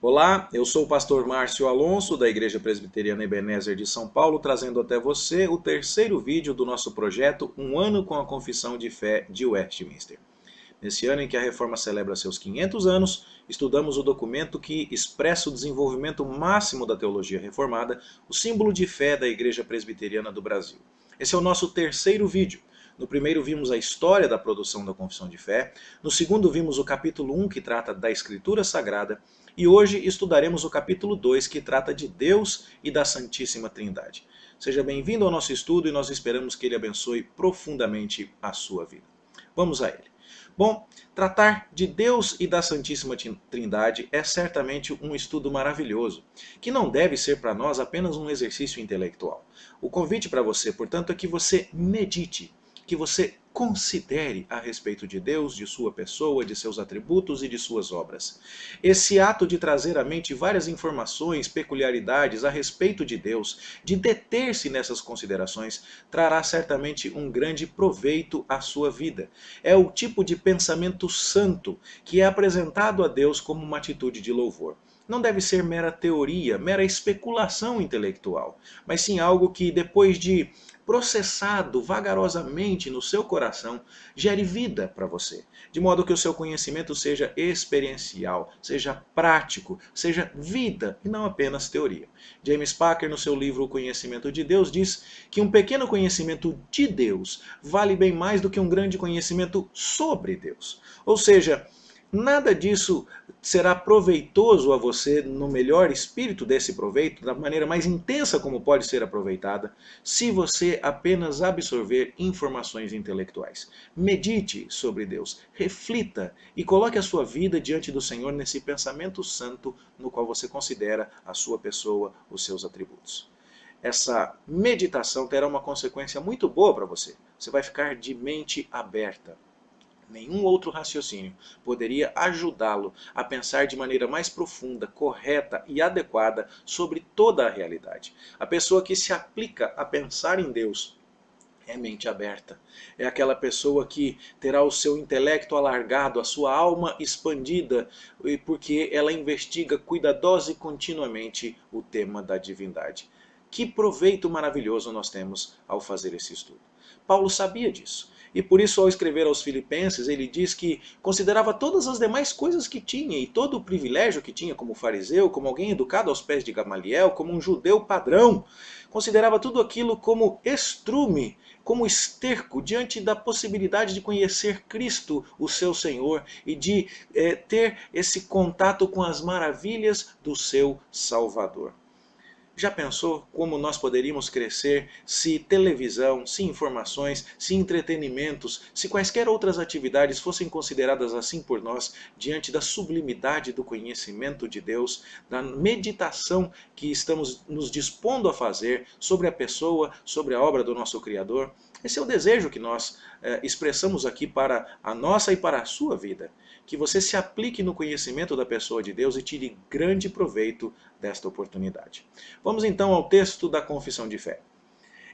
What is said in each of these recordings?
Olá, eu sou o pastor Márcio Alonso, da Igreja Presbiteriana Ebenezer de São Paulo, trazendo até você o terceiro vídeo do nosso projeto Um Ano com a Confissão de Fé de Westminster. Nesse ano em que a Reforma celebra seus 500 anos, estudamos o documento que expressa o desenvolvimento máximo da teologia reformada, o símbolo de fé da Igreja Presbiteriana do Brasil. Esse é o nosso terceiro vídeo. No primeiro vimos a história da produção da Confissão de Fé, no segundo vimos o capítulo 1, que trata da Escritura Sagrada, e hoje estudaremos o capítulo 2, que trata de Deus e da Santíssima Trindade. Seja bem-vindo ao nosso estudo e nós esperamos que ele abençoe profundamente a sua vida. Vamos a ele. Bom, tratar de Deus e da Santíssima Trindade é certamente um estudo maravilhoso, que não deve ser para nós apenas um exercício intelectual. O convite para você, portanto, é que você medite, que você considere a respeito de Deus, de sua pessoa, de seus atributos e de suas obras. Esse ato de trazer à mente várias informações, peculiaridades a respeito de Deus, de deter-se nessas considerações, trará certamente um grande proveito à sua vida. É o tipo de pensamento santo que é apresentado a Deus como uma atitude de louvor. Não deve ser mera teoria, mera especulação intelectual, mas sim algo que, depois de processado vagarosamente no seu coração, gere vida para você, de modo que o seu conhecimento seja experiencial, seja prático, seja vida e não apenas teoria. James Packer, no seu livro O Conhecimento de Deus, diz que um pequeno conhecimento de Deus vale bem mais do que um grande conhecimento sobre Deus. Ou seja, nada disso será proveitoso a você no melhor espírito desse proveito, da maneira mais intensa como pode ser aproveitada, se você apenas absorver informações intelectuais. Medite sobre Deus, reflita e coloque a sua vida diante do Senhor nesse pensamento santo no qual você considera a sua pessoa, os seus atributos. Essa meditação terá uma consequência muito boa para você. Você vai ficar de mente aberta. Nenhum outro raciocínio poderia ajudá-lo a pensar de maneira mais profunda, correta e adequada sobre toda a realidade. A pessoa que se aplica a pensar em Deus é mente aberta. É aquela pessoa que terá o seu intelecto alargado, a sua alma expandida, porque ela investiga cuidadosa e continuamente o tema da divindade. Que proveito maravilhoso nós temos ao fazer esse estudo. Paulo sabia disso. E por isso, ao escrever aos Filipenses, ele diz que considerava todas as demais coisas que tinha e todo o privilégio que tinha como fariseu, como alguém educado aos pés de Gamaliel, como um judeu padrão. Considerava tudo aquilo como estrume, como esterco diante da possibilidade de conhecer Cristo, o seu Senhor, e de ter esse contato com as maravilhas do seu Salvador. Já pensou como nós poderíamos crescer se televisão, se informações, se entretenimentos, se quaisquer outras atividades fossem consideradas assim por nós, diante da sublimidade do conhecimento de Deus, da meditação que estamos nos dispondo a fazer sobre a pessoa, sobre a obra do nosso Criador? Esse é o desejo que nós expressamos aqui para a nossa e para a sua vida. Que você se aplique no conhecimento da pessoa de Deus e tire grande proveito desta oportunidade. Vamos então ao texto da Confissão de Fé.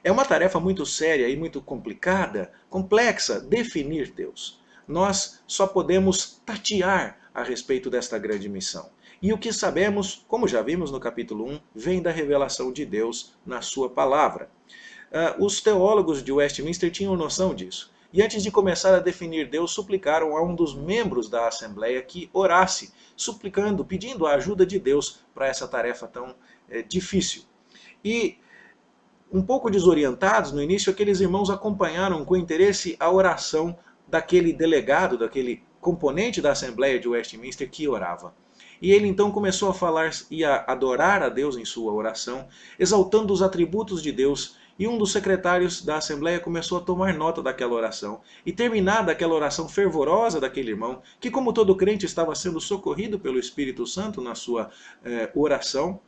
É uma tarefa muito séria e muito complicada, complexa, definir Deus. Nós só podemos tatear a respeito desta grande missão. E o que sabemos, como já vimos no capítulo 1, vem da revelação de Deus na sua palavra. Os teólogos de Westminster tinham noção disso. E antes de começar a definir Deus, suplicaram a um dos membros da Assembleia que orasse, suplicando, pedindo a ajuda de Deus para essa tarefa tão difícil. E, um pouco desorientados no início, aqueles irmãos acompanharam com interesse a oração daquele delegado, daquele componente da Assembleia de Westminster que orava. E ele então começou a falar e a adorar a Deus em sua oração, exaltando os atributos de Deus. E um dos secretários da Assembleia começou a tomar nota daquela oração. E terminada aquela oração fervorosa daquele irmão, que como todo crente estava sendo socorrido pelo Espírito Santo na sua oração,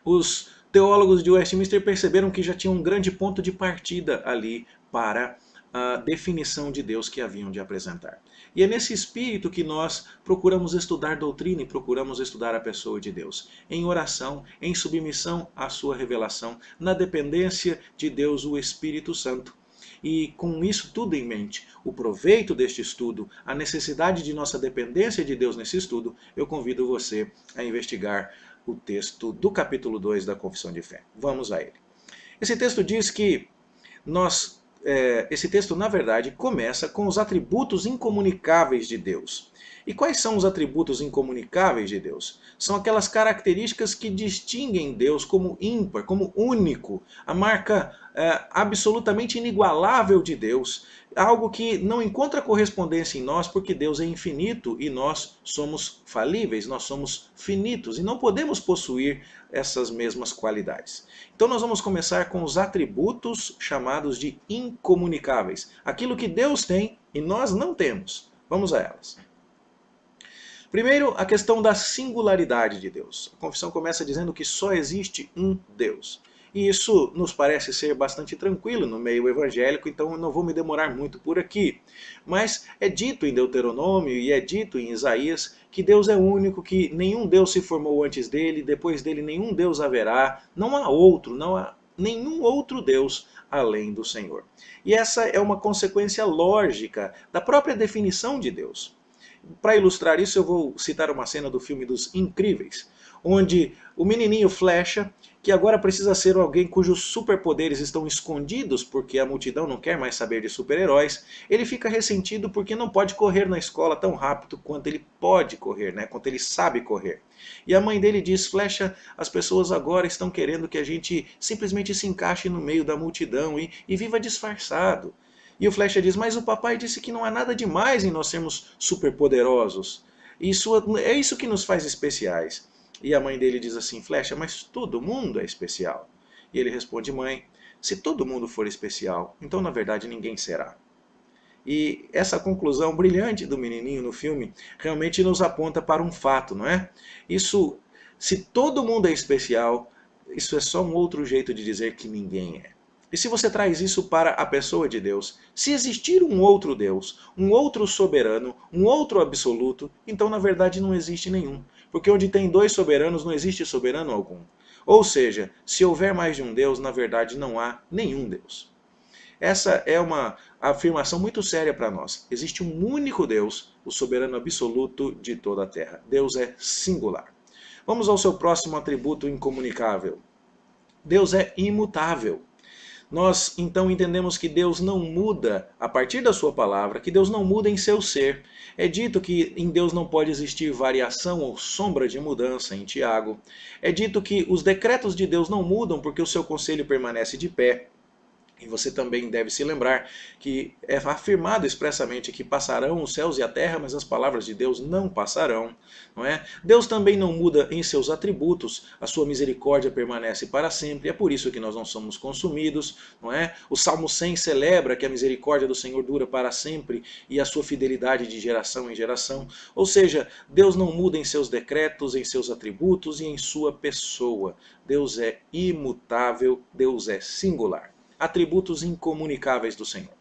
os teólogos de Westminster perceberam que já tinha um grande ponto de partida ali para a definição de Deus que haviam de apresentar. E é nesse espírito que nós procuramos estudar doutrina e procuramos estudar a pessoa de Deus. Em oração, em submissão à sua revelação, na dependência de Deus, o Espírito Santo. E com isso tudo em mente, o proveito deste estudo, a necessidade de nossa dependência de Deus nesse estudo, eu convido você a investigar o texto do capítulo 2 da Confissão de Fé. Vamos a ele. Esse texto diz que esse texto, na verdade, começa com os atributos incomunicáveis de Deus. E quais são os atributos incomunicáveis de Deus? São aquelas características que distinguem Deus como ímpar, como único, a marca absolutamente inigualável de Deus, algo que não encontra correspondência em nós porque Deus é infinito e nós somos falíveis, nós somos finitos e não podemos possuir essas mesmas qualidades. Então nós vamos começar com os atributos chamados de incomunicáveis, aquilo que Deus tem e nós não temos. Vamos a elas. Primeiro, a questão da singularidade de Deus. A confissão começa dizendo que só existe um Deus. E isso nos parece ser bastante tranquilo no meio evangélico, então eu não vou me demorar muito por aqui. Mas é dito em Deuteronômio e é dito em Isaías que Deus é único, que nenhum Deus se formou antes dele, depois dele nenhum Deus haverá, não há outro, não há nenhum outro Deus além do Senhor. E essa é uma consequência lógica da própria definição de Deus. Para ilustrar isso, eu vou citar uma cena do filme dos Incríveis, onde o menininho Flecha, que agora precisa ser alguém cujos superpoderes estão escondidos porque a multidão não quer mais saber de super-heróis, ele fica ressentido porque não pode correr na escola tão rápido quanto ele pode correr, quanto ele sabe correr. E a mãe dele diz: Flecha, as pessoas agora estão querendo que a gente simplesmente se encaixe no meio da multidão e viva disfarçado. E o Flecha diz: mas o papai disse que não há nada demais em nós sermos superpoderosos. É isso que nos faz especiais. E a mãe dele diz assim: Flecha, mas todo mundo é especial. E ele responde: mãe, se todo mundo for especial, então na verdade ninguém será. E essa conclusão brilhante do menininho no filme realmente nos aponta para um fato, não é? Se todo mundo é especial, isso é só um outro jeito de dizer que ninguém é. E se você traz isso para a pessoa de Deus, se existir um outro Deus, um outro soberano, um outro absoluto, então na verdade não existe nenhum. Porque onde tem dois soberanos não existe soberano algum. Ou seja, se houver mais de um Deus, na verdade não há nenhum Deus. Essa é uma afirmação muito séria para nós. Existe um único Deus, o soberano absoluto de toda a terra. Deus é singular. Vamos ao seu próximo atributo incomunicável. Deus é imutável. Nós então entendemos que Deus não muda a partir da sua palavra, que Deus não muda em seu ser. É dito que em Deus não pode existir variação ou sombra de mudança em Tiago. É dito que os decretos de Deus não mudam porque o seu conselho permanece de pé. E você também deve se lembrar que é afirmado expressamente que passarão os céus e a terra, mas as palavras de Deus não passarão, não é? Deus também não muda em seus atributos, a sua misericórdia permanece para sempre, é por isso que nós não somos consumidos, não é? O Salmo 100 celebra que a misericórdia do Senhor dura para sempre e a sua fidelidade de geração em geração. Ou seja, Deus não muda em seus decretos, em seus atributos e em sua pessoa. Deus é imutável, Deus é singular. Atributos incomunicáveis do Senhor.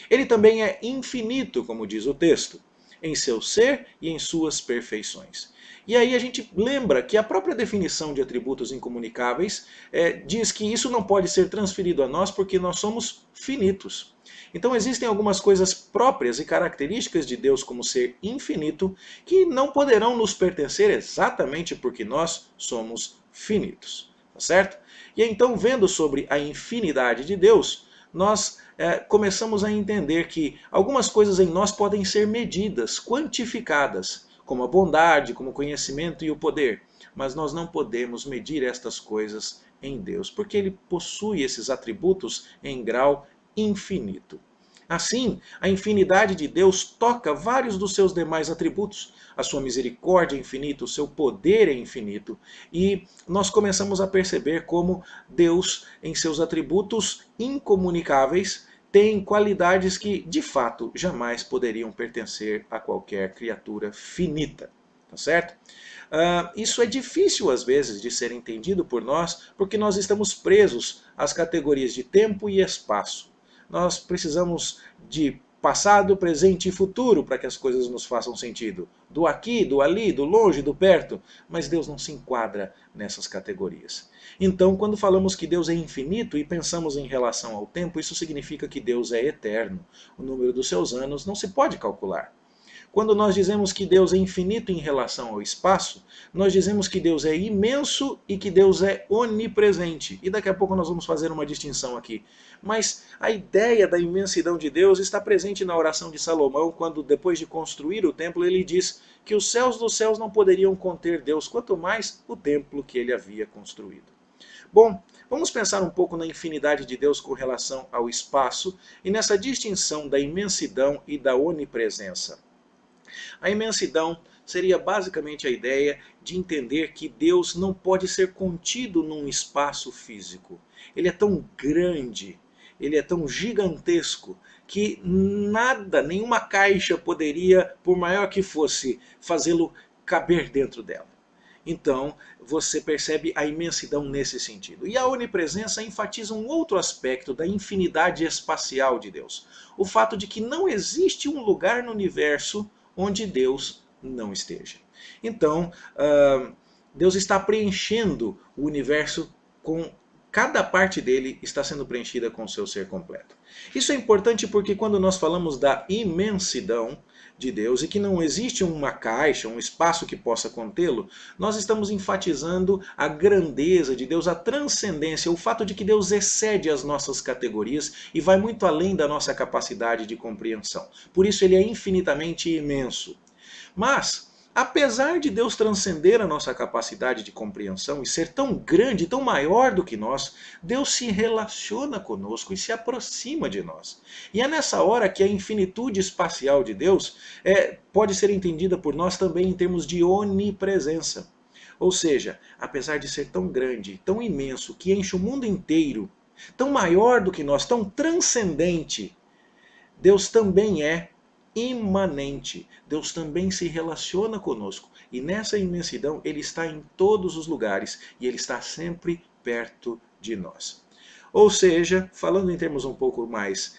Ele também é infinito, como diz o texto, em seu ser e em suas perfeições. E aí a gente lembra que a própria definição de atributos incomunicáveis diz que isso não pode ser transferido a nós porque nós somos finitos. Então existem algumas coisas próprias e características de Deus como ser infinito que não poderão nos pertencer exatamente porque nós somos finitos. Tá certo? E então, vendo sobre a infinidade de Deus, nós começamos a entender que algumas coisas em nós podem ser medidas, quantificadas, como a bondade, como o conhecimento e o poder. Mas nós não podemos medir estas coisas em Deus, porque Ele possui esses atributos em grau infinito. Assim, a infinidade de Deus toca vários dos seus demais atributos. A sua misericórdia é infinita, o seu poder é infinito. E nós começamos a perceber como Deus, em seus atributos incomunicáveis, tem qualidades que, de fato, jamais poderiam pertencer a qualquer criatura finita. Tá certo? Isso é difícil, às vezes, de ser entendido por nós, porque nós estamos presos às categorias de tempo e espaço. Nós precisamos de passado, presente e futuro para que as coisas nos façam sentido. Do aqui, do ali, do longe, do perto. Mas Deus não se enquadra nessas categorias. Então, quando falamos que Deus é infinito e pensamos em relação ao tempo, isso significa que Deus é eterno. O número dos seus anos não se pode calcular. Quando nós dizemos que Deus é infinito em relação ao espaço, nós dizemos que Deus é imenso e que Deus é onipresente. E daqui a pouco nós vamos fazer uma distinção aqui. Mas a ideia da imensidão de Deus está presente na oração de Salomão, quando depois de construir o templo, ele diz que os céus dos céus não poderiam conter Deus, quanto mais o templo que ele havia construído. Bom, vamos pensar um pouco na infinidade de Deus com relação ao espaço e nessa distinção da imensidão e da onipresença. A imensidão seria basicamente a ideia de entender que Deus não pode ser contido num espaço físico. Ele é tão grande, ele é tão gigantesco, que nada, nenhuma caixa poderia, por maior que fosse, fazê-lo caber dentro dela. Então, você percebe a imensidão nesse sentido. E a onipresença enfatiza um outro aspecto da infinidade espacial de Deus. O fato de que não existe um lugar no universo onde Deus não esteja. Então, Deus está preenchendo o universo com... Cada parte dele está sendo preenchida com o seu ser completo. Isso é importante porque quando nós falamos da imensidão de Deus e que não existe uma caixa, um espaço que possa contê-lo, nós estamos enfatizando a grandeza de Deus, a transcendência, o fato de que Deus excede as nossas categorias e vai muito além da nossa capacidade de compreensão. Por isso ele é infinitamente imenso. Mas, apesar de Deus transcender a nossa capacidade de compreensão e ser tão grande, tão maior do que nós, Deus se relaciona conosco e se aproxima de nós. E é nessa hora que a infinitude espacial de Deus pode ser entendida por nós também em termos de onipresença. Ou seja, apesar de ser tão grande, tão imenso, que enche o mundo inteiro, tão maior do que nós, tão transcendente, Deus também é imanente. Deus também se relaciona conosco. E nessa imensidão ele está em todos os lugares e ele está sempre perto de nós. Ou seja, falando em termos um pouco mais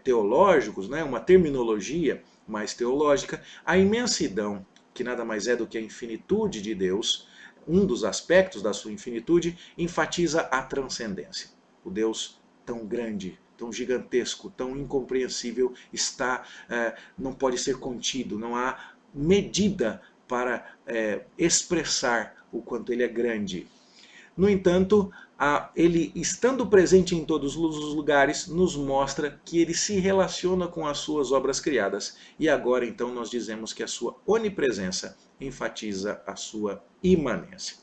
teológicos, uma terminologia mais teológica, a imensidão, que nada mais é do que a infinitude de Deus, um dos aspectos da sua infinitude, enfatiza a transcendência. O Deus tão grande, tão gigantesco, tão incompreensível, não pode ser contido, não há medida para expressar o quanto ele é grande. No entanto, ele estando presente em todos os lugares, nos mostra que ele se relaciona com as suas obras criadas. E agora então nós dizemos que a sua onipresença enfatiza a sua imanência.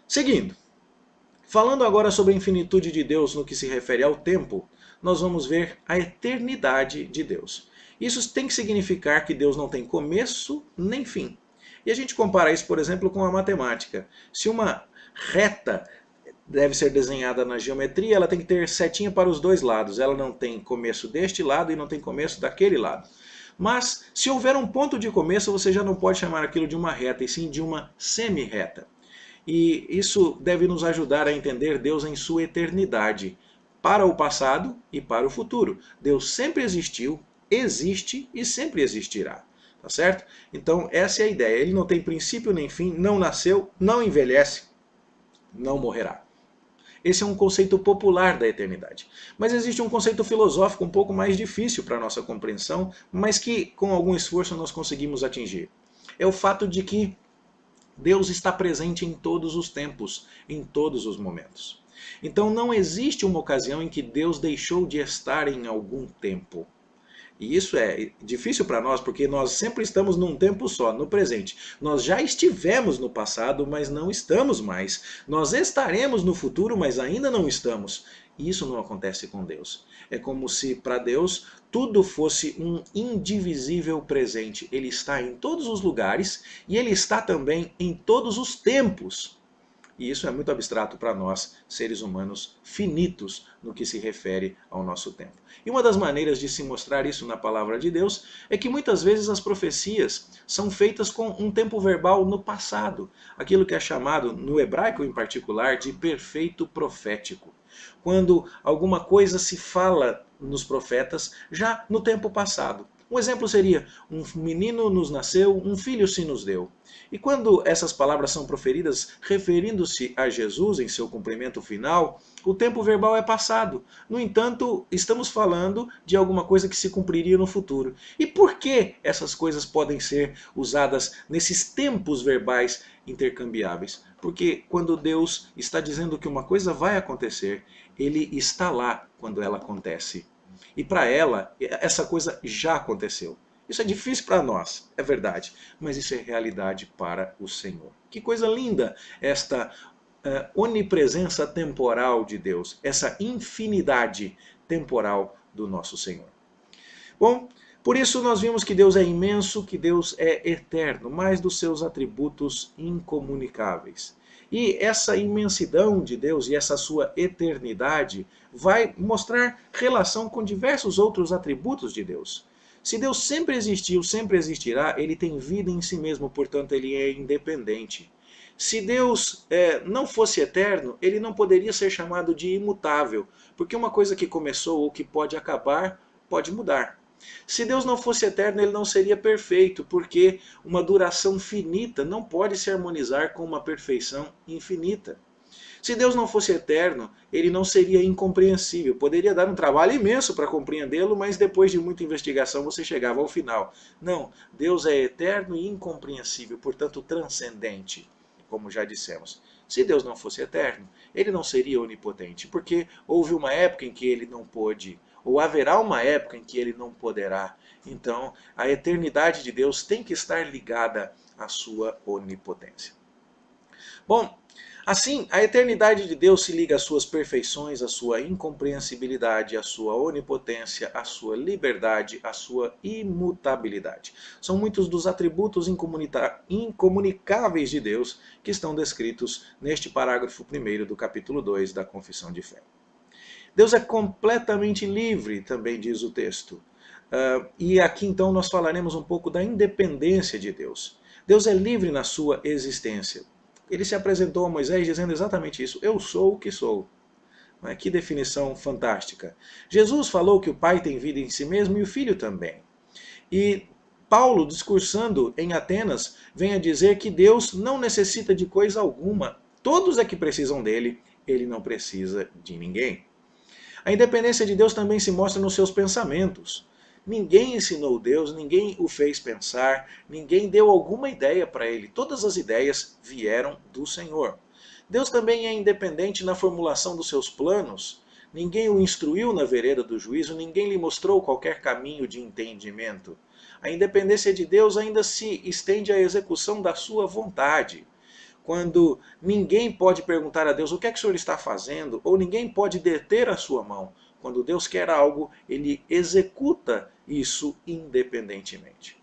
Seguindo. Falando agora sobre a infinitude de Deus no que se refere ao tempo, nós vamos ver a eternidade de Deus. Isso tem que significar que Deus não tem começo nem fim. E a gente compara isso, por exemplo, com a matemática. Se uma reta deve ser desenhada na geometria, ela tem que ter setinha para os dois lados. Ela não tem começo deste lado e não tem começo daquele lado. Mas, se houver um ponto de começo, você já não pode chamar aquilo de uma reta, e sim de uma semi-reta. E isso deve nos ajudar a entender Deus em sua eternidade, para o passado e para o futuro. Deus sempre existiu, existe e sempre existirá. Tá certo? Então essa é a ideia. Ele não tem princípio nem fim, não nasceu, não envelhece, não morrerá. Esse é um conceito popular da eternidade. Mas existe um conceito filosófico um pouco mais difícil para a nossa compreensão, mas que com algum esforço nós conseguimos atingir. É o fato de que Deus está presente em todos os tempos, em todos os momentos. Então não existe uma ocasião em que Deus deixou de estar em algum tempo. E isso é difícil para nós, porque nós sempre estamos num tempo só, no presente. Nós já estivemos no passado, mas não estamos mais. Nós estaremos no futuro, mas ainda não estamos. E isso não acontece com Deus. É como se para Deus tudo fosse um indivisível presente. Ele está em todos os lugares e ele está também em todos os tempos. E isso é muito abstrato para nós, seres humanos finitos no que se refere ao nosso tempo. E uma das maneiras de se mostrar isso na palavra de Deus é que muitas vezes as profecias são feitas com um tempo verbal no passado. Aquilo que é chamado, no hebraico em particular, de perfeito profético. Quando alguma coisa se fala nos profetas já no tempo passado. Um exemplo seria: um menino nos nasceu, um filho se nos deu. E quando essas palavras são proferidas referindo-se a Jesus em seu cumprimento final, o tempo verbal é passado. No entanto, estamos falando de alguma coisa que se cumpriria no futuro. E por que essas coisas podem ser usadas nesses tempos verbais intercambiáveis? Porque quando Deus está dizendo que uma coisa vai acontecer, Ele está lá quando ela acontece. E para ela, essa coisa já aconteceu. Isso é difícil para nós, é verdade, mas isso é realidade para o Senhor. Que coisa linda esta onipresença temporal de Deus, essa infinidade temporal do nosso Senhor. Bom, por isso nós vimos que Deus é imenso, que Deus é eterno, mais dos seus atributos incomunicáveis. E essa imensidão de Deus e essa sua eternidade vai mostrar relação com diversos outros atributos de Deus. Se Deus sempre existiu, sempre existirá, ele tem vida em si mesmo, portanto ele é independente. Se Deus não fosse eterno, ele não poderia ser chamado de imutável, porque uma coisa que começou ou que pode acabar, pode mudar. Se Deus não fosse eterno, ele não seria perfeito, porque uma duração finita não pode se harmonizar com uma perfeição infinita. Se Deus não fosse eterno, ele não seria incompreensível. Poderia dar um trabalho imenso para compreendê-lo, mas depois de muita investigação você chegava ao final. Não, Deus é eterno e incompreensível, portanto transcendente, como já dissemos. Se Deus não fosse eterno, ele não seria onipotente, porque houve uma época em que ele não pôde, ou haverá uma época em que ele não poderá. Então, a eternidade de Deus tem que estar ligada à sua onipotência. Bom, assim, a eternidade de Deus se liga às suas perfeições, à sua incompreensibilidade, à sua onipotência, à sua liberdade, à sua imutabilidade. São muitos dos atributos incomunicáveis de Deus que estão descritos neste parágrafo 1º do capítulo 2 da Confissão de Fé. Deus é completamente livre, também diz o texto. E aqui então nós falaremos um pouco da independência de Deus. Deus é livre na sua existência. Ele se apresentou a Moisés dizendo exatamente isso: eu sou o que sou. Que definição fantástica. Jesus falou que o Pai tem vida em si mesmo e o Filho também. E Paulo, discursando em Atenas, vem a dizer que Deus não necessita de coisa alguma. Todos é que precisam dele, ele não precisa de ninguém. A independência de Deus também se mostra nos seus pensamentos. Ninguém ensinou Deus, ninguém o fez pensar, ninguém deu alguma ideia para ele. Todas as ideias vieram do Senhor. Deus também é independente na formulação dos seus planos. Ninguém o instruiu na vereda do juízo, ninguém lhe mostrou qualquer caminho de entendimento. A independência de Deus ainda se estende à execução da sua vontade. Quando ninguém pode perguntar a Deus o que é que o Senhor está fazendo, ou ninguém pode deter a sua mão. Quando Deus quer algo, ele executa isso independentemente.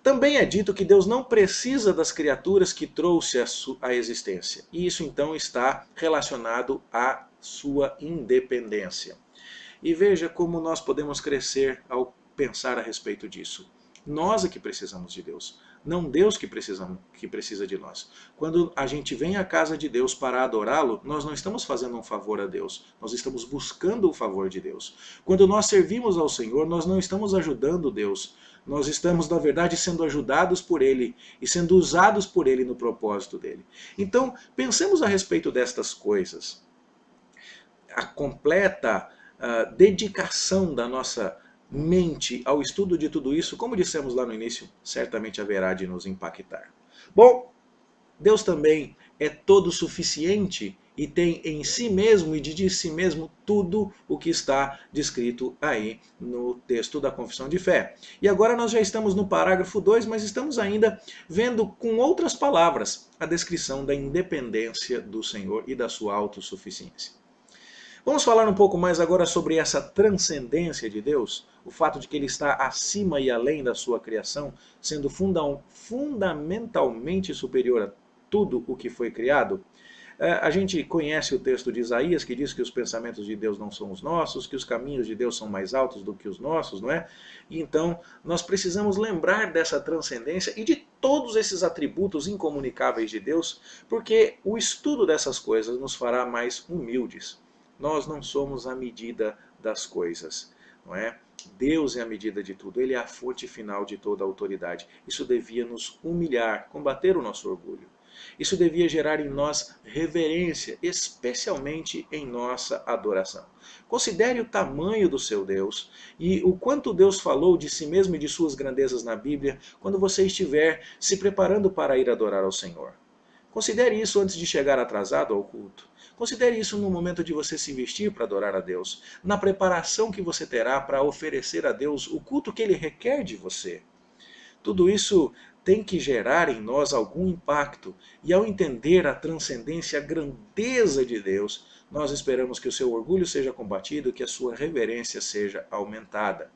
Também é dito que Deus não precisa das criaturas que trouxe à existência. E isso então está relacionado à sua independência. E veja como nós podemos crescer ao pensar a respeito disso. Nós é que precisamos de Deus, não Deus que precisa de nós. Quando a gente vem à casa de Deus para adorá-lo, nós não estamos fazendo um favor a Deus, nós estamos buscando o favor de Deus. Quando nós servimos ao Senhor, nós não estamos ajudando Deus, nós estamos, na verdade, sendo ajudados por Ele e sendo usados por Ele no propósito dele. Então, pensemos a respeito destas coisas. A completa dedicação da nossa mente ao estudo de tudo isso, como dissemos lá no início, certamente haverá de nos impactar. Bom, Deus também é todo suficiente e tem em si mesmo e de si mesmo tudo o que está descrito aí no texto da Confissão de Fé. E agora nós já estamos no parágrafo 2, mas estamos ainda vendo com outras palavras a descrição da independência do Senhor e da sua autossuficiência. Vamos falar um pouco mais agora sobre essa transcendência de Deus, o fato de que Ele está acima e além da sua criação, sendo fundamentalmente superior a tudo o que foi criado. A gente conhece o texto de Isaías, que diz que os pensamentos de Deus não são os nossos, que os caminhos de Deus são mais altos do que os nossos, não é? E então, nós precisamos lembrar dessa transcendência e de todos esses atributos incomunicáveis de Deus, porque o estudo dessas coisas nos fará mais humildes. Nós não somos a medida das coisas, não é? Deus é a medida de tudo, Ele é a fonte final de toda a autoridade. Isso devia nos humilhar, combater o nosso orgulho. Isso devia gerar em nós reverência, especialmente em nossa adoração. Considere o tamanho do seu Deus e o quanto Deus falou de si mesmo e de suas grandezas na Bíblia quando você estiver se preparando para ir adorar ao Senhor. Considere isso antes de chegar atrasado ao culto. Considere isso no momento de você se vestir para adorar a Deus, na preparação que você terá para oferecer a Deus o culto que Ele requer de você. Tudo isso tem que gerar em nós algum impacto, e ao entender a transcendência, a grandeza de Deus, nós esperamos que o seu orgulho seja combatido, que a sua reverência seja aumentada.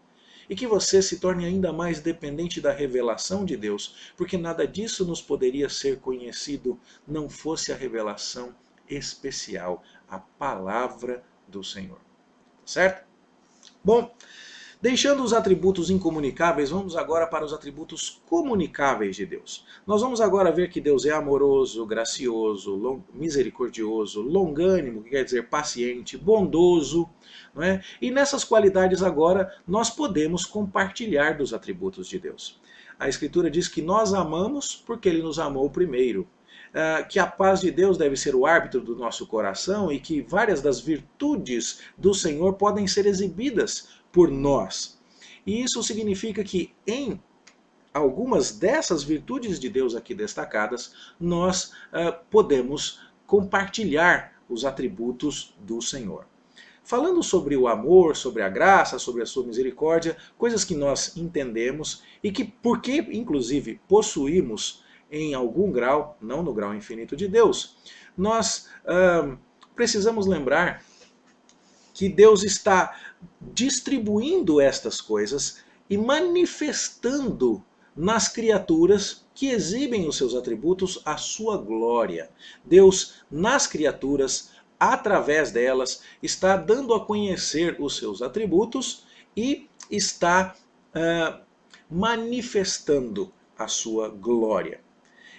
E que você se torne ainda mais dependente da revelação de Deus, porque nada disso nos poderia ser conhecido não fosse a revelação especial, a palavra do Senhor. Certo? Bom, deixando os atributos incomunicáveis, vamos agora para os atributos comunicáveis de Deus. Nós vamos agora ver que Deus é amoroso, gracioso, misericordioso, longânimo, que quer dizer paciente, bondoso, não é? E nessas qualidades agora nós podemos compartilhar dos atributos de Deus. A Escritura diz que nós amamos porque Ele nos amou primeiro. Que a paz de Deus deve ser o árbitro do nosso coração e que várias das virtudes do Senhor podem ser exibidas por nós. E isso significa que em algumas dessas virtudes de Deus aqui destacadas, nós podemos compartilhar os atributos do Senhor. Falando sobre o amor, sobre a graça, sobre a sua misericórdia, coisas que nós entendemos e que, porque inclusive possuímos em algum grau, não no grau infinito de Deus, nós precisamos lembrar que Deus está distribuindo estas coisas e manifestando nas criaturas que exibem os seus atributos a sua glória. Deus, nas criaturas, através delas, está dando a conhecer os seus atributos e está manifestando a sua glória.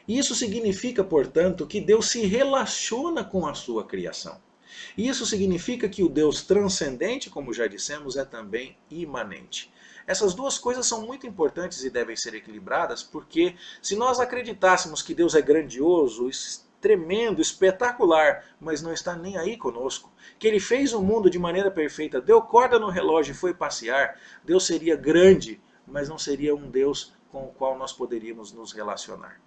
Isso significa, portanto, que Deus se relaciona com a sua criação. Isso significa que o Deus transcendente, como já dissemos, é também imanente. Essas duas coisas são muito importantes e devem ser equilibradas, porque se nós acreditássemos que Deus é grandioso, tremendo, espetacular, mas não está nem aí conosco, que Ele fez o mundo de maneira perfeita, deu corda no relógio e foi passear, Deus seria grande, mas não seria um Deus com o qual nós poderíamos nos relacionar.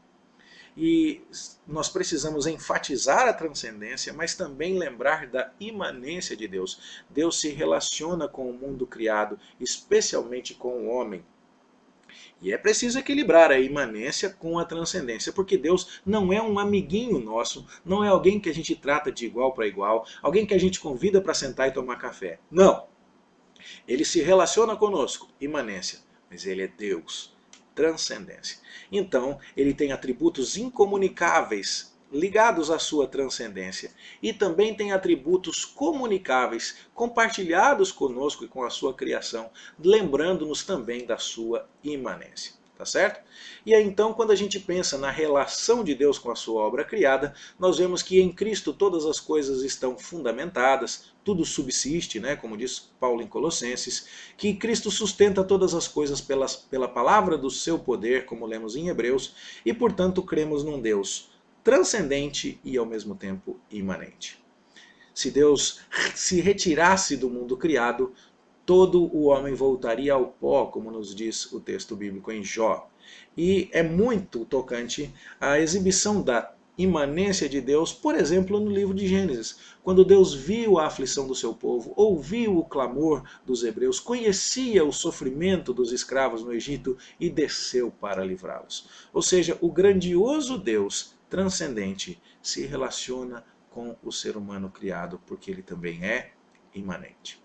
E nós precisamos enfatizar a transcendência, mas também lembrar da imanência de Deus. Deus se relaciona com o mundo criado, especialmente com o homem. E é preciso equilibrar a imanência com a transcendência, porque Deus não é um amiguinho nosso, não é alguém que a gente trata de igual para igual, alguém que a gente convida para sentar e tomar café. Não! Ele se relaciona conosco, imanência, mas Ele é Deus. Transcendência. Então, ele tem atributos incomunicáveis ligados à sua transcendência e também tem atributos comunicáveis compartilhados conosco e com a sua criação, lembrando-nos também da sua imanência. Tá certo? E aí então, quando a gente pensa na relação de Deus com a sua obra criada, nós vemos que em Cristo todas as coisas estão fundamentadas, tudo subsiste, né, como diz Paulo em Colossenses, que Cristo sustenta todas as coisas pela palavra do seu poder, como lemos em Hebreus, e portanto cremos num Deus transcendente e ao mesmo tempo imanente. Se Deus se retirasse do mundo criado, todo o homem voltaria ao pó, como nos diz o texto bíblico em Jó. E é muito tocante a exibição da imanência de Deus, por exemplo, no livro de Gênesis, quando Deus viu a aflição do seu povo, ouviu o clamor dos hebreus, conhecia o sofrimento dos escravos no Egito e desceu para livrá-los. Ou seja, o grandioso Deus transcendente se relaciona com o ser humano criado, porque ele também é imanente.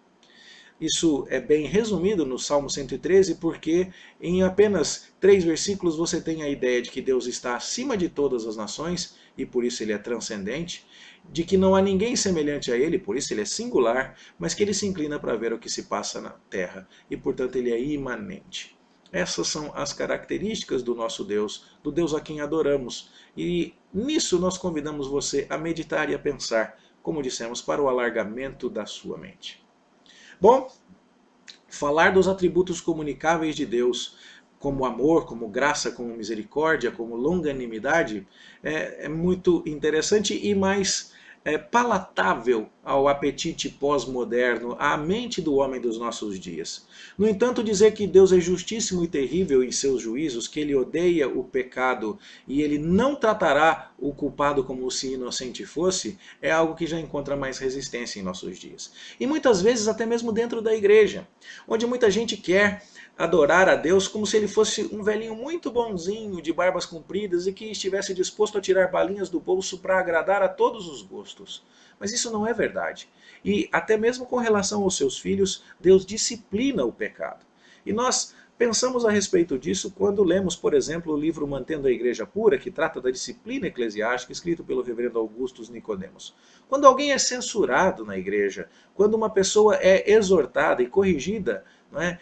Isso é bem resumido no Salmo 113, porque em apenas 3 versículos você tem a ideia de que Deus está acima de todas as nações, e por isso ele é transcendente, de que não há ninguém semelhante a ele, por isso ele é singular, mas que ele se inclina para ver o que se passa na terra, e portanto ele é imanente. Essas são as características do nosso Deus, do Deus a quem adoramos, e nisso nós convidamos você a meditar e a pensar, como dissemos, para o alargamento da sua mente. Bom, falar dos atributos comunicáveis de Deus, como amor, como graça, como misericórdia, como longanimidade, é muito interessante e mais palatável ao apetite pós-moderno, à mente do homem dos nossos dias. No entanto, dizer que Deus é justíssimo e terrível em seus juízos, que ele odeia o pecado e ele não tratará o culpado como se inocente fosse, é algo que já encontra mais resistência em nossos dias. E muitas vezes até mesmo dentro da igreja, onde muita gente quer adorar a Deus como se ele fosse um velhinho muito bonzinho, de barbas compridas e que estivesse disposto a tirar balinhas do bolso para agradar a todos os gostos. Mas isso não é verdade. E até mesmo com relação aos seus filhos, Deus disciplina o pecado. E nós pensamos a respeito disso quando lemos, por exemplo, o livro Mantendo a Igreja Pura, que trata da disciplina eclesiástica, escrito pelo reverendo Augustus Nicodemos. Quando alguém é censurado na igreja, quando uma pessoa é exortada e corrigida, não é?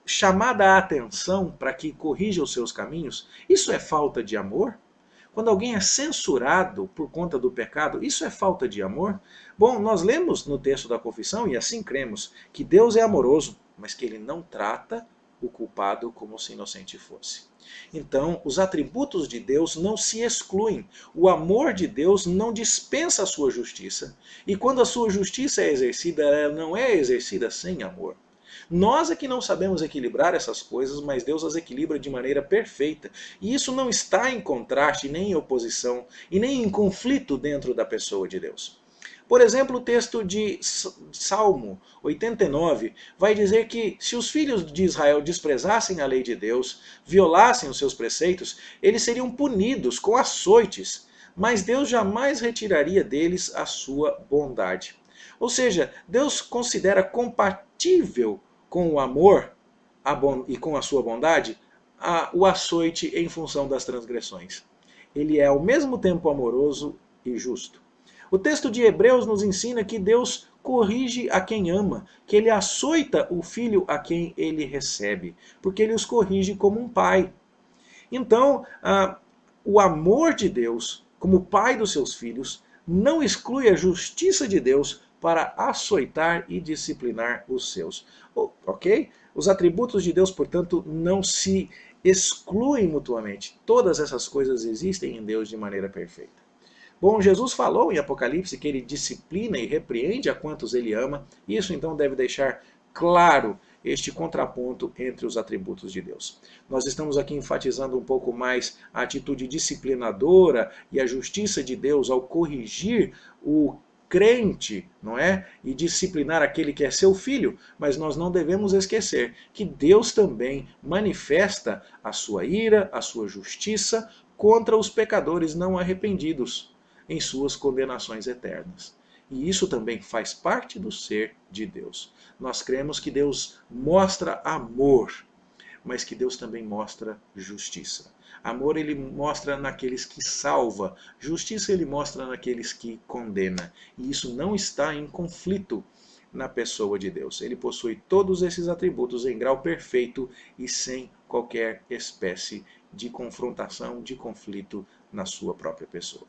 Chamada a atenção para que corrija os seus caminhos, isso é falta de amor? Quando alguém é censurado por conta do pecado, isso é falta de amor? Bom, nós lemos no texto da confissão, e assim cremos, que Deus é amoroso, mas que ele não trata o culpado como se inocente fosse. Então, os atributos de Deus não se excluem. O amor de Deus não dispensa a sua justiça. E quando a sua justiça é exercida, ela não é exercida sem amor. Nós é que não sabemos equilibrar essas coisas, mas Deus as equilibra de maneira perfeita. E isso não está em contraste, nem em oposição, e nem em conflito dentro da pessoa de Deus. Por exemplo, o texto de Salmo 89 vai dizer que se os filhos de Israel desprezassem a lei de Deus, violassem os seus preceitos, eles seriam punidos com açoites, mas Deus jamais retiraria deles a sua bondade. Ou seja, Deus considera compatível com o amor e com a sua bondade o açoite em função das transgressões. Ele é ao mesmo tempo amoroso e justo. O texto de Hebreus nos ensina que Deus corrige a quem ama, que ele açoita o filho a quem ele recebe, porque ele os corrige como um pai. Então, o amor de Deus, como pai dos seus filhos, não exclui a justiça de Deus para açoitar e disciplinar os seus. Ok? Os atributos de Deus, portanto, não se excluem mutuamente. Todas essas coisas existem em Deus de maneira perfeita. Bom, Jesus falou em Apocalipse que ele disciplina e repreende a quantos ele ama. Isso então deve deixar claro este contraponto entre os atributos de Deus. Nós estamos aqui enfatizando um pouco mais a atitude disciplinadora e a justiça de Deus ao corrigir o crente, não é? E disciplinar aquele que é seu filho, mas nós não devemos esquecer que Deus também manifesta a sua ira, a sua justiça contra os pecadores não arrependidos em suas condenações eternas. E isso também faz parte do ser de Deus. Nós cremos que Deus mostra amor, mas que Deus também mostra justiça. Amor ele mostra naqueles que salva, justiça ele mostra naqueles que condena. E isso não está em conflito na pessoa de Deus. Ele possui todos esses atributos em grau perfeito e sem qualquer espécie de confrontação, de conflito na sua própria pessoa.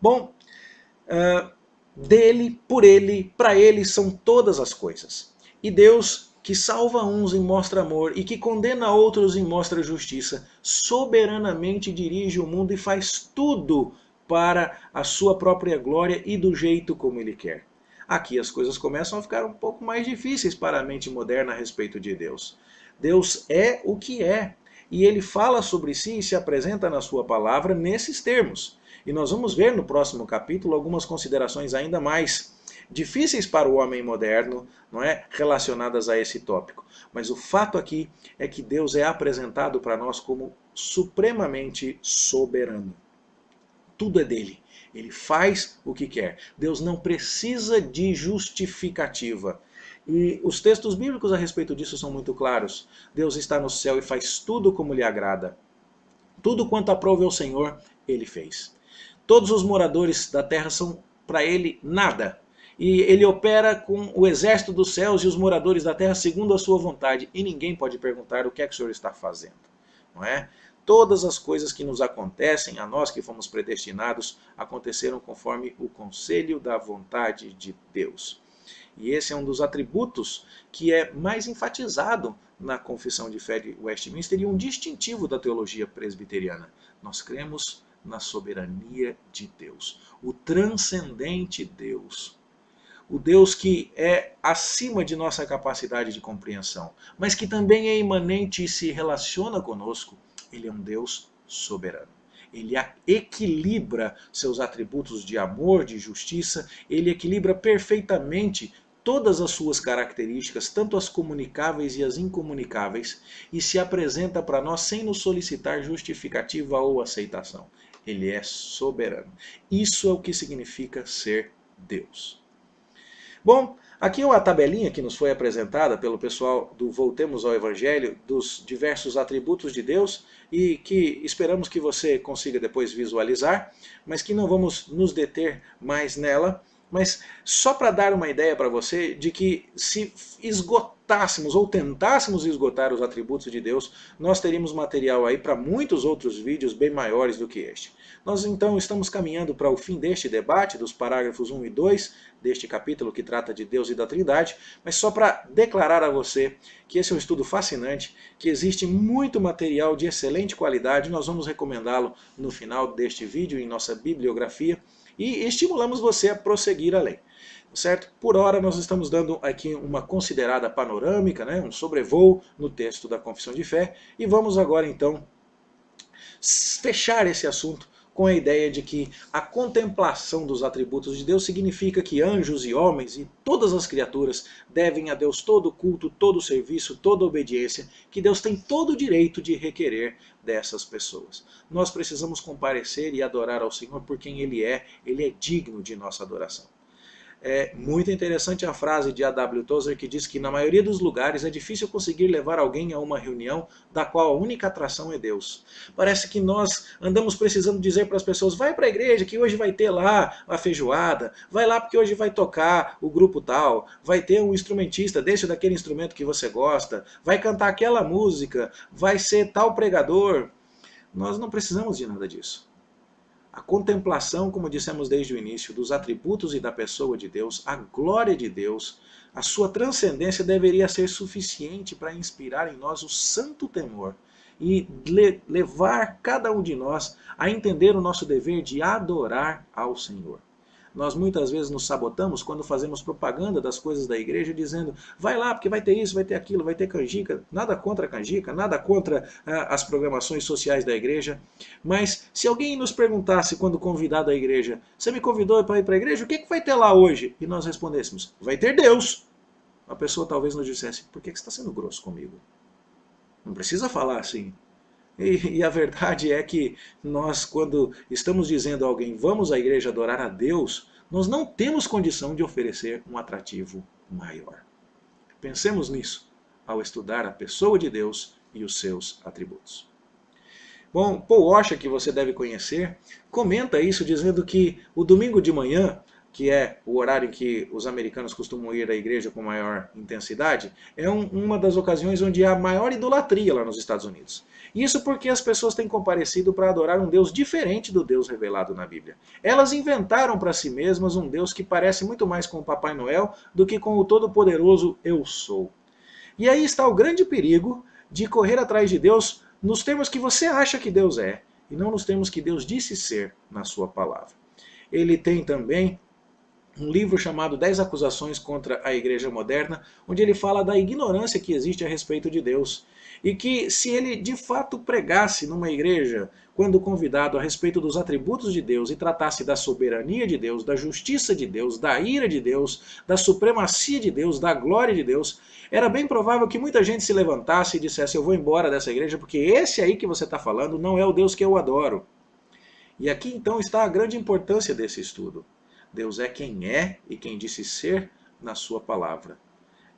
Bom, dele, por ele, para ele são todas as coisas. E Deus, que salva uns e mostra amor, e que condena outros e mostra justiça, soberanamente dirige o mundo e faz tudo para a sua própria glória e do jeito como ele quer. Aqui as coisas começam a ficar um pouco mais difíceis para a mente moderna a respeito de Deus. Deus é o que é, e ele fala sobre si e se apresenta na sua palavra nesses termos. E nós vamos ver no próximo capítulo algumas considerações ainda mais difíceis para o homem moderno, não é, relacionadas a esse tópico. Mas o fato aqui é que Deus é apresentado para nós como supremamente soberano. Tudo é dele. Ele faz o que quer. Deus não precisa de justificativa. E os textos bíblicos a respeito disso são muito claros. Deus está no céu e faz tudo como lhe agrada. Tudo quanto aprove ao Senhor, ele fez. Todos os moradores da terra são para ele nada. E ele opera com o exército dos céus e os moradores da terra segundo a sua vontade. E ninguém pode perguntar o que é que o Senhor está fazendo. não é? Todas as coisas que nos acontecem, a nós que fomos predestinados, aconteceram conforme o conselho da vontade de Deus. E esse é um dos atributos que é mais enfatizado na Confissão de Fé de Westminster e um distintivo da teologia presbiteriana. Nós cremos na soberania de Deus, o transcendente Deus, o Deus que é acima de nossa capacidade de compreensão, mas que também é imanente e se relaciona conosco. Ele é um Deus soberano. Ele equilibra seus atributos de amor, de justiça, ele equilibra perfeitamente todas as suas características, tanto as comunicáveis e as incomunicáveis, e se apresenta para nós sem nos solicitar justificativa ou aceitação. Ele é soberano. Isso é o que significa ser Deus. Bom, aqui é uma tabelinha que nos foi apresentada pelo pessoal do Voltemos ao Evangelho, dos diversos atributos de Deus, e que esperamos que você consiga depois visualizar, mas que não vamos nos deter mais nela, mas só para dar uma ideia para você de que se esgotássemos ou tentássemos esgotar os atributos de Deus, nós teríamos material aí para muitos outros vídeos bem maiores do que este. Nós então estamos caminhando para o fim deste debate, dos parágrafos 1 e 2, deste capítulo que trata de Deus e da Trindade, mas só para declarar a você que esse é um estudo fascinante, que existe muito material de excelente qualidade, nós vamos recomendá-lo no final deste vídeo em nossa bibliografia, e estimulamos você a prosseguir além. Certo? Por hora nós estamos dando aqui uma considerada panorâmica, né? Um sobrevoo no texto da Confissão de Fé, e vamos agora então fechar esse assunto com a ideia de que a contemplação dos atributos de Deus significa que anjos e homens e todas as criaturas devem a Deus todo o culto, todo o serviço, toda a obediência, que Deus tem todo o direito de requerer dessas pessoas. Nós precisamos comparecer e adorar ao Senhor por quem Ele é digno de nossa adoração. É muito interessante a frase de A.W. Tozer que diz que na maioria dos lugares é difícil conseguir levar alguém a uma reunião da qual a única atração é Deus. Parece que nós andamos precisando dizer para as pessoas, vai para a igreja que hoje vai ter lá a feijoada, vai lá porque hoje vai tocar o grupo tal, vai ter um instrumentista, deixa daquele instrumento que você gosta, vai cantar aquela música, vai ser tal pregador. Nós não precisamos de nada disso. A contemplação, como dissemos desde o início, dos atributos e da pessoa de Deus, a glória de Deus, a sua transcendência deveria ser suficiente para inspirar em nós o santo temor e levar cada um de nós a entender o nosso dever de adorar ao Senhor. Nós muitas vezes nos sabotamos quando fazemos propaganda das coisas da igreja dizendo, vai lá porque vai ter isso, vai ter aquilo, vai ter canjica. Nada contra a canjica, nada contra as programações sociais da igreja. Mas se alguém nos perguntasse quando convidado à igreja, você me convidou para ir para a igreja, o que vai ter lá hoje? E nós respondêssemos, vai ter Deus. A pessoa talvez nos dissesse, por que você está sendo grosso comigo? Não precisa falar assim. E a verdade é que nós, quando estamos dizendo a alguém, vamos à igreja adorar a Deus, nós não temos condição de oferecer um atrativo maior. Pensemos nisso ao estudar a pessoa de Deus e os seus atributos. Bom, Paul Washer, que você deve conhecer, comenta isso dizendo que o domingo de manhã, que é o horário em que os americanos costumam ir à igreja com maior intensidade, é uma das ocasiões onde há maior idolatria lá nos Estados Unidos. Isso porque as pessoas têm comparecido para adorar um Deus diferente do Deus revelado na Bíblia. Elas inventaram para si mesmas um Deus que parece muito mais com o Papai Noel do que com o todo-poderoso Eu Sou. E aí está o grande perigo de correr atrás de Deus nos termos que você acha que Deus é, e não nos termos que Deus disse ser na sua palavra. Ele tem também um livro chamado 10 acusações contra a igreja moderna, onde ele fala da ignorância que existe a respeito de Deus. E que se ele de fato pregasse numa igreja, quando convidado, a respeito dos atributos de Deus e tratasse da soberania de Deus, da justiça de Deus, da ira de Deus, da supremacia de Deus, da glória de Deus, era bem provável que muita gente se levantasse e dissesse, eu vou embora dessa igreja porque esse aí que você está falando não é o Deus que eu adoro. E aqui então está a grande importância desse estudo. Deus é quem é e quem disse ser na sua palavra.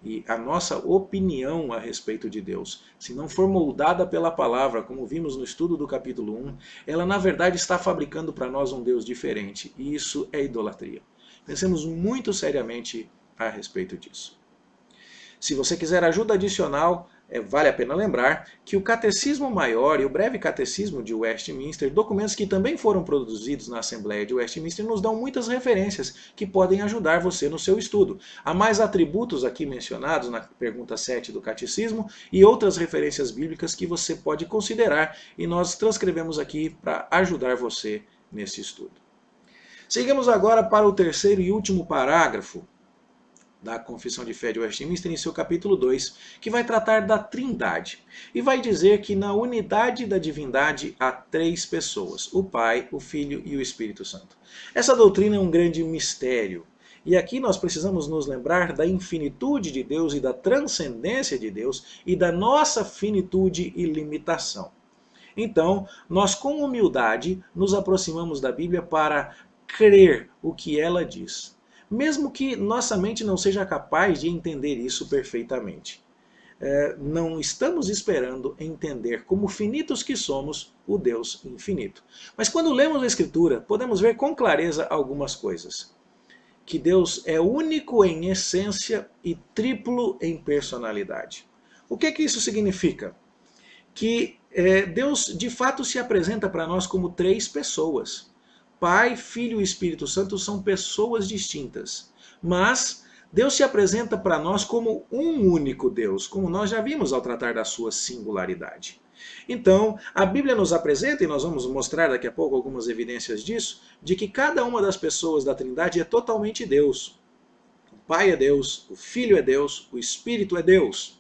E a nossa opinião a respeito de Deus, se não for moldada pela palavra, como vimos no estudo do capítulo 1, ela na verdade está fabricando para nós um Deus diferente. E isso é idolatria. Pensemos muito seriamente a respeito disso. Se você quiser ajuda adicional, vale a pena lembrar que o Catecismo Maior e o Breve Catecismo de Westminster, documentos que também foram produzidos na Assembleia de Westminster, nos dão muitas referências que podem ajudar você no seu estudo. Há mais atributos aqui mencionados na pergunta 7 do Catecismo e outras referências bíblicas que você pode considerar e nós transcrevemos aqui para ajudar você nesse estudo. Seguimos agora para o terceiro e último parágrafo da Confissão de Fé de Westminster, em seu capítulo 2, que vai tratar da Trindade. E vai dizer que na unidade da divindade há três pessoas, o Pai, o Filho e o Espírito Santo. Essa doutrina é um grande mistério. E aqui nós precisamos nos lembrar da infinitude de Deus e da transcendência de Deus e da nossa finitude e limitação. Então, nós com humildade nos aproximamos da Bíblia para crer o que ela diz, mesmo que nossa mente não seja capaz de entender isso perfeitamente. Não estamos esperando entender, como finitos que somos, o Deus infinito. Mas quando lemos a Escritura, podemos ver com clareza algumas coisas. Que Deus é único em essência e triplo em personalidade. O que isso significa? Que Deus de fato se apresenta para nós como três pessoas. Pai, Filho e Espírito Santo são pessoas distintas, mas Deus se apresenta para nós como um único Deus, como nós já vimos ao tratar da sua singularidade. Então, a Bíblia nos apresenta, e nós vamos mostrar daqui a pouco algumas evidências disso, de que cada uma das pessoas da Trindade é totalmente Deus. O Pai é Deus, o Filho é Deus, o Espírito é Deus.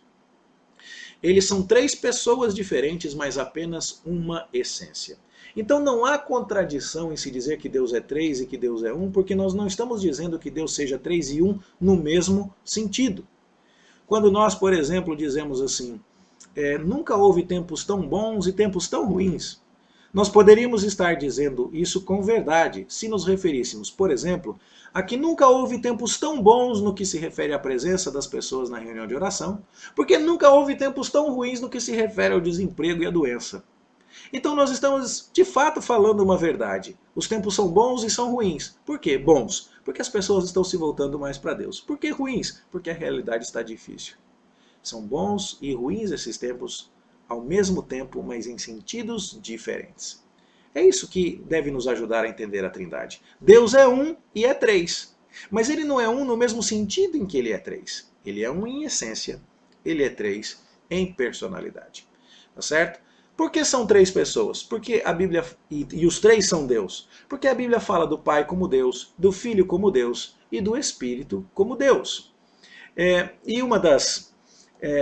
Eles são três pessoas diferentes, mas apenas uma essência. Então não há contradição em se dizer que Deus é três e que Deus é um, porque nós não estamos dizendo que Deus seja três e um no mesmo sentido. Quando nós, por exemplo, dizemos assim, nunca houve tempos tão bons e tempos tão ruins, nós poderíamos estar dizendo isso com verdade, se nos referíssemos, por exemplo, a que nunca houve tempos tão bons no que se refere à presença das pessoas na reunião de oração, porque nunca houve tempos tão ruins no que se refere ao desemprego e à doença. Então nós estamos de fato falando uma verdade. Os tempos são bons e são ruins. Por quê? Bons, porque as pessoas estão se voltando mais para Deus. Por que ruins? Porque a realidade está difícil. São bons e ruins esses tempos ao mesmo tempo, mas em sentidos diferentes. É isso que deve nos ajudar a entender a Trindade. Deus é um e é três. Mas ele não é um no mesmo sentido em que ele é três. Ele é um em essência, ele é três em personalidade. Tá certo? Por que são três pessoas? Porque a Bíblia, e os três são Deus. Porque a Bíblia fala do Pai como Deus, do Filho como Deus e do Espírito como Deus. E uma das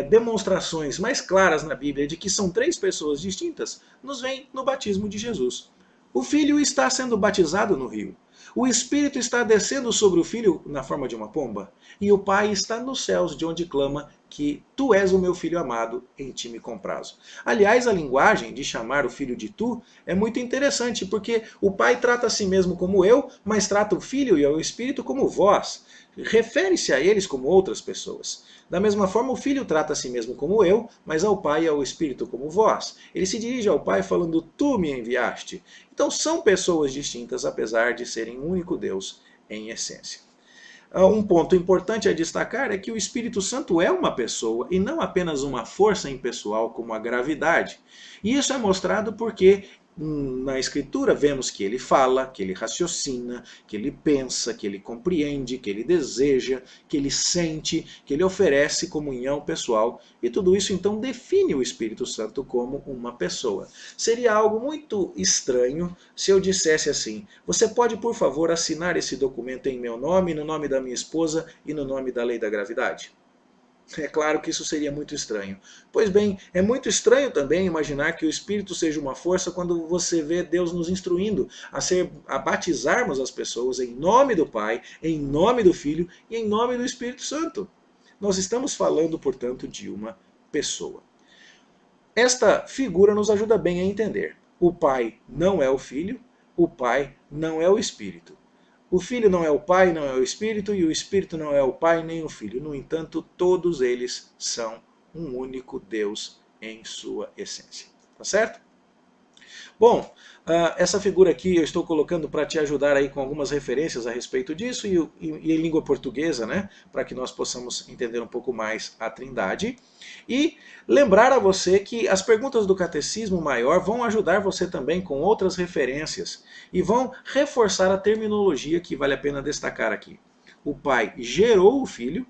demonstrações mais claras na Bíblia de que são três pessoas distintas nos vem no batismo de Jesus. O Filho está sendo batizado no rio. O Espírito está descendo sobre o Filho na forma de uma pomba. E o Pai está nos céus, de onde clama que tu és o meu Filho amado, em ti me comprazo. Aliás, a linguagem de chamar o Filho de tu é muito interessante, porque o Pai trata a si mesmo como eu, mas trata o Filho e o Espírito como vós. Refere-se a eles como outras pessoas. Da mesma forma, o Filho trata a si mesmo como eu, mas ao Pai e ao Espírito como vós. Ele se dirige ao Pai falando, tu me enviaste. Então são pessoas distintas, apesar de serem um único Deus em essência. Um ponto importante a destacar é que o Espírito Santo é uma pessoa e não apenas uma força impessoal como a gravidade. E isso é mostrado porque na Escritura vemos que ele fala, que ele raciocina, que ele pensa, que ele compreende, que ele deseja, que ele sente, que ele oferece comunhão pessoal. E tudo isso então define o Espírito Santo como uma pessoa. Seria algo muito estranho se eu dissesse assim, você pode por favor assinar esse documento em meu nome, no nome da minha esposa e no nome da lei da gravidade? É claro que isso seria muito estranho. Pois bem, é muito estranho também imaginar que o Espírito seja uma força quando você vê Deus nos instruindo a batizarmos as pessoas em nome do Pai, em nome do Filho e em nome do Espírito Santo. Nós estamos falando, portanto, de uma pessoa. Esta figura nos ajuda bem a entender. O Pai não é o Filho, o Pai não é o Espírito. O Filho não é o Pai, não é o Espírito, e o Espírito não é o Pai nem o Filho. No entanto, todos eles são um único Deus em sua essência. Tá certo? Bom, essa figura aqui eu estou colocando para te ajudar aí com algumas referências a respeito disso e em língua portuguesa, né? Para que nós possamos entender um pouco mais a Trindade. E lembrar a você que as perguntas do Catecismo Maior vão ajudar você também com outras referências e vão reforçar a terminologia que vale a pena destacar aqui. O Pai gerou o Filho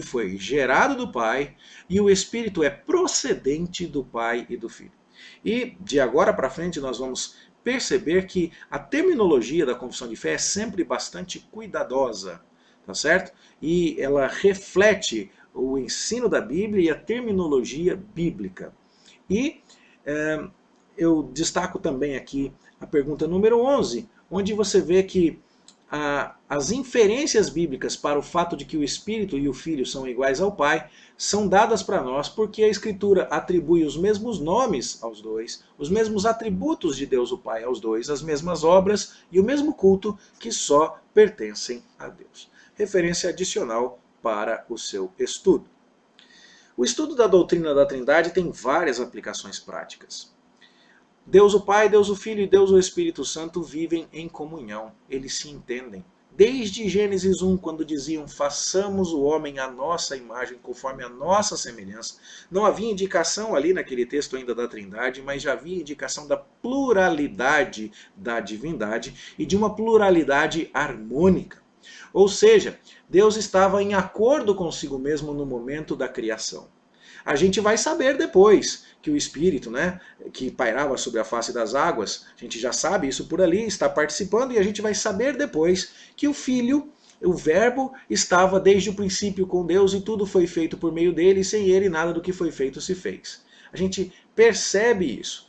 foi gerado do Pai e o Espírito é procedente do Pai e do Filho. E de agora para frente nós vamos perceber que a terminologia da confissão de fé é sempre bastante cuidadosa, tá certo? E ela reflete o ensino da Bíblia e a terminologia bíblica. E eu destaco também aqui a pergunta número 11, onde você vê que as inferências bíblicas para o fato de que o Espírito e o Filho são iguais ao Pai são dadas para nós porque a Escritura atribui os mesmos nomes aos dois, os mesmos atributos de Deus o Pai aos dois, as mesmas obras e o mesmo culto que só pertencem a Deus. Referência adicional para o seu estudo. O estudo da doutrina da Trindade tem várias aplicações práticas. Deus o Pai, Deus o Filho e Deus o Espírito Santo vivem em comunhão, eles se entendem. Desde Gênesis 1, quando diziam, façamos o homem à nossa imagem, conforme a nossa semelhança, não havia indicação ali naquele texto ainda da Trindade, mas já havia indicação da pluralidade da divindade e de uma pluralidade harmônica. Ou seja, Deus estava em acordo consigo mesmo no momento da criação. A gente vai saber depois que o Espírito, né, que pairava sobre a face das águas, a gente já sabe isso por ali, está participando, e a gente vai saber depois que o Filho, o Verbo, estava desde o princípio com Deus e tudo foi feito por meio dele, e sem ele nada do que foi feito se fez. A gente percebe isso,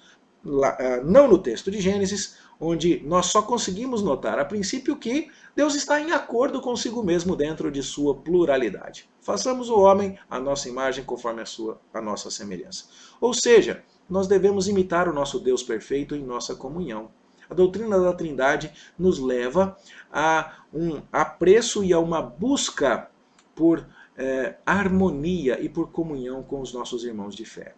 não no texto de Gênesis, onde nós só conseguimos notar a princípio que Deus está em acordo consigo mesmo dentro de sua pluralidade. Façamos o homem à nossa imagem conforme a nossa semelhança. Ou seja, nós devemos imitar o nosso Deus perfeito em nossa comunhão. A doutrina da Trindade nos leva a um apreço e a uma busca por harmonia e por comunhão com os nossos irmãos de fé.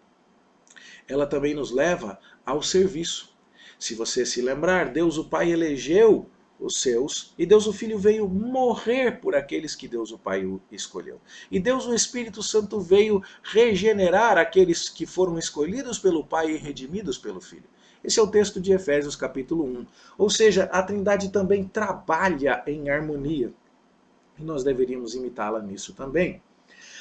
Ela também nos leva ao serviço. Se você se lembrar, Deus o Pai elegeu os seus, e Deus o Filho veio morrer por aqueles que Deus o Pai escolheu. E Deus o Espírito Santo veio regenerar aqueles que foram escolhidos pelo Pai e redimidos pelo Filho. Esse é o texto de Efésios capítulo 1. Ou seja, a Trindade também trabalha em harmonia. E nós deveríamos imitá-la nisso também.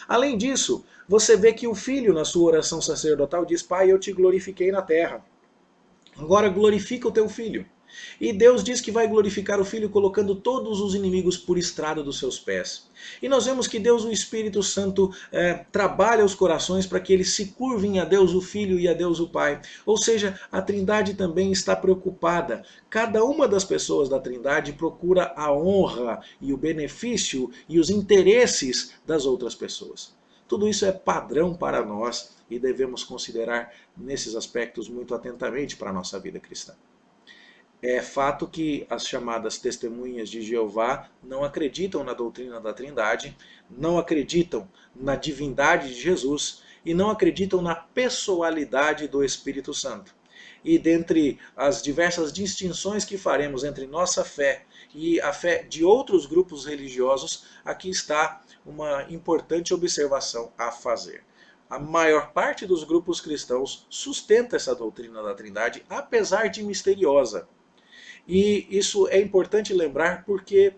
Além disso, você vê que o Filho, na sua oração sacerdotal, diz, Pai, eu te glorifiquei na terra. Agora glorifica o teu Filho. E Deus diz que vai glorificar o Filho colocando todos os inimigos por estrada dos seus pés. E nós vemos que Deus, o Espírito Santo, trabalha os corações para que eles se curvem a Deus o Filho e a Deus o Pai. Ou seja, a Trindade também está preocupada. Cada uma das pessoas da Trindade procura a honra e o benefício e os interesses das outras pessoas. Tudo isso é padrão para nós e devemos considerar nesses aspectos muito atentamente para a nossa vida cristã. É fato que as chamadas testemunhas de Jeová não acreditam na doutrina da Trindade, não acreditam na divindade de Jesus e não acreditam na pessoalidade do Espírito Santo. E dentre as diversas distinções que faremos entre nossa fé e a fé de outros grupos religiosos, aqui está uma importante observação a fazer. A maior parte dos grupos cristãos sustenta essa doutrina da Trindade, apesar de misteriosa. E isso é importante lembrar porque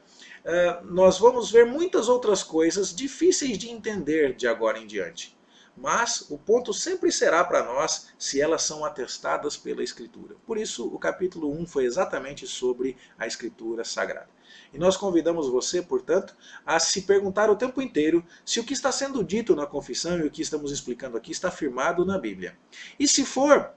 nós vamos ver muitas outras coisas difíceis de entender de agora em diante. Mas o ponto sempre será para nós se elas são atestadas pela Escritura. Por isso o capítulo 1 foi exatamente sobre a Escritura Sagrada. E nós convidamos você, portanto, a se perguntar o tempo inteiro se o que está sendo dito na confissão e o que estamos explicando aqui está firmado na Bíblia. E se for,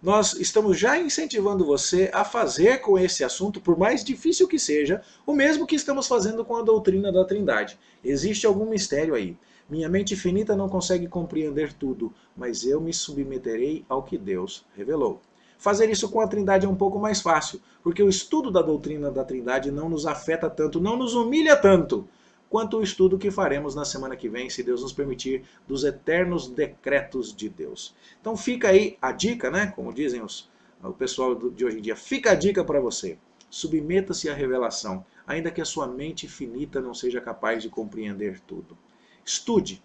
nós estamos já incentivando você a fazer com esse assunto, por mais difícil que seja, o mesmo que estamos fazendo com a doutrina da Trindade. Existe algum mistério aí. Minha mente finita não consegue compreender tudo, mas eu me submeterei ao que Deus revelou. Fazer isso com a Trindade é um pouco mais fácil, porque o estudo da doutrina da Trindade não nos afeta tanto, não nos humilha tanto, quanto o estudo que faremos na semana que vem, se Deus nos permitir, dos eternos decretos de Deus. Então fica aí a dica, né? Como dizem os o pessoal de hoje em dia. Fica a dica para você. Submeta-se à revelação, ainda que a sua mente finita não seja capaz de compreender tudo. Estude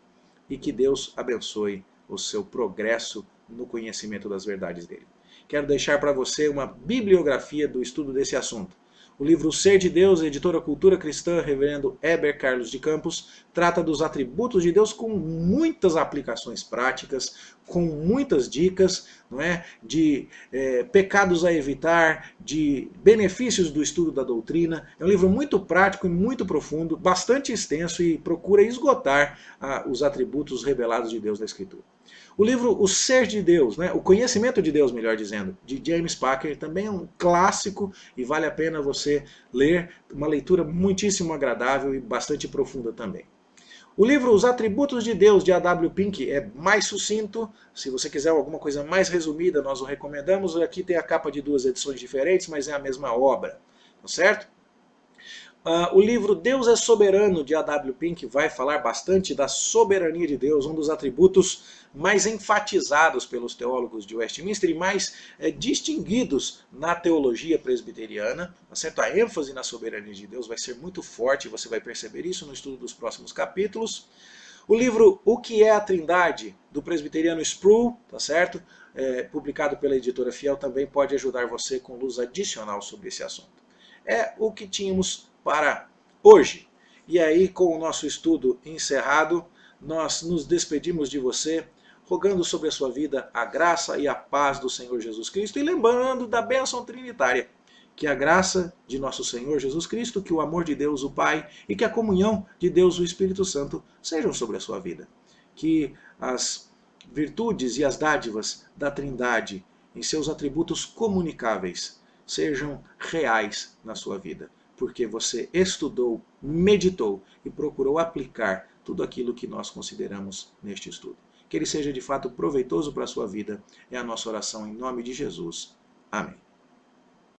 e que Deus abençoe o seu progresso no conhecimento das verdades dele. Quero deixar para você uma bibliografia do estudo desse assunto. O livro O Ser de Deus, editora Cultura Cristã, reverendo Heber Carlos de Campos, trata dos atributos de Deus com muitas aplicações práticas, com muitas dicas, não é? De pecados a evitar, de benefícios do estudo da doutrina. É um livro muito prático e muito profundo, bastante extenso e procura esgotar os atributos revelados de Deus na Escritura. O livro O Ser de Deus, né? O Conhecimento de Deus, melhor dizendo, de James Packer, também é um clássico e vale a pena você ler, uma leitura muitíssimo agradável e bastante profunda também. O livro Os Atributos de Deus, de A.W. Pink, é mais sucinto. Se você quiser alguma coisa mais resumida, nós o recomendamos. Aqui tem a capa de 2 edições diferentes, mas é a mesma obra, tá certo? O livro Deus é Soberano, de A.W. Pink, vai falar bastante da soberania de Deus, um dos atributos mais enfatizados pelos teólogos de Westminster e mais distinguidos na teologia presbiteriana. Tá certo? A ênfase na soberania de Deus vai ser muito forte, você vai perceber isso no estudo dos próximos capítulos. O livro O que é a Trindade, do presbiteriano Sproul, tá certo? Publicado pela editora Fiel, também pode ajudar você com luz adicional sobre esse assunto. É o que tínhamos para hoje. E aí, com o nosso estudo encerrado, nós nos despedimos de você, rogando sobre a sua vida a graça e a paz do Senhor Jesus Cristo e lembrando da bênção trinitária. Que a graça de nosso Senhor Jesus Cristo, que o amor de Deus, o Pai, e que a comunhão de Deus, o Espírito Santo, sejam sobre a sua vida. Que as virtudes e as dádivas da Trindade, em seus atributos comunicáveis, sejam reais na sua vida, porque você estudou, meditou e procurou aplicar tudo aquilo que nós consideramos neste estudo. Que ele seja de fato proveitoso para a sua vida, é a nossa oração em nome de Jesus. Amém.